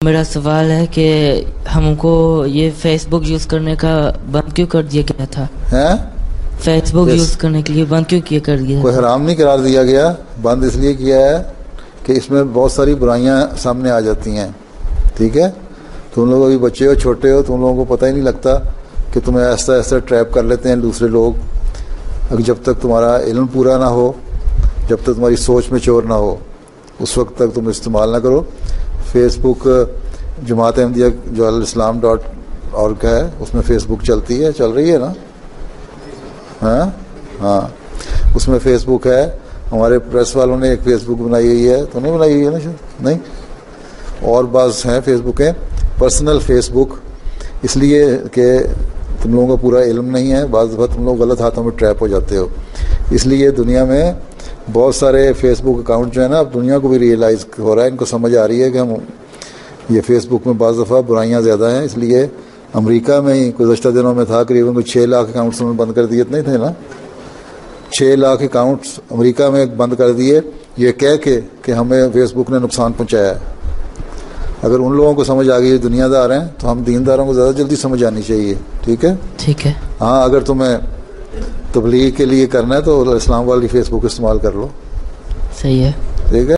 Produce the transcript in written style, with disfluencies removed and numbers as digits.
میرا سوال ہے کہ ہم کو یہ فیس بک یوز کرنے کا بند کیوں کر دیا گیا تھا؟ فیس بک یوز کرنے کے لیے بند کیوں کر دیا؟ کوئی حرام نہیں قرار دیا گیا، بند اس لیے کیا ہے کہ اس میں بہت ساری برائیاں سامنے آ جاتی ہیں. ٹھیک ہے، تم لوگ ابھی بچے ہو، چھوٹے ہو، تم لوگوں کو پتہ ہی نہیں لگتا کہ تمہیں ایسا ایسا ٹریپ کر لیتے ہیں دوسرے لوگ. اگر جب تک تمہارا علم پورا نہ ہو، جب تک تمہاری سوچ میں چور نہ ہو، اس وقت تک تم استعمال نہ کرو. فیس بک جماعت احمدیہ جو islam.org ہے، اس میں فیس بک چلتی ہے، چل رہی ہے نا؟ ہاں، اس میں فیس بک ہے. ہمارے پریس والوں نے ایک فیس بک بنائی ہوئی ہے، تو نہیں بنائی ہوئی ہے نا؟ نہیں، اور بعض ہیں فیس بکیں پرسنل فیس بک، اس لیے کہ تم لوگوں کا پورا علم نہیں ہے، بعض دفعہ تم لوگ غلط ہاتھوں میں ٹریپ ہو جاتے ہو. اس لیے دنیا میں بہت سارے فیس بک اکاؤنٹ جو ہے نا، اب دنیا کو بھی ریئلائز ہو رہا ہے، ان کو سمجھ آ رہی ہے کہ ہم یہ فیس بک میں بعض دفعہ برائیاں زیادہ ہیں. اس لیے امریکہ میں ہی گزشتہ دنوں میں تھا قریباً 6 لاکھ اکاؤنٹس انہوں نے بند کر دیے. نہیں تھے نا؟ 6 لاکھ اکاؤنٹس امریکہ میں بند کر دیے، یہ کہہ کے کہ ہمیں فیس بک نے نقصان پہنچایا ہے. اگر ان لوگوں کو سمجھ آ گئی دنیا دار ہیں، تو ہم دینداروں کو زیادہ جلدی سمجھ آنی چاہیے. ٹھیک ہے، ٹھیک ہے. ہاں، اگر تمہیں تبلیغ کے لیے کرنا ہے تو اسلام والی فیس بک استعمال کر لو. صحیح ہے، ٹھیک ہے.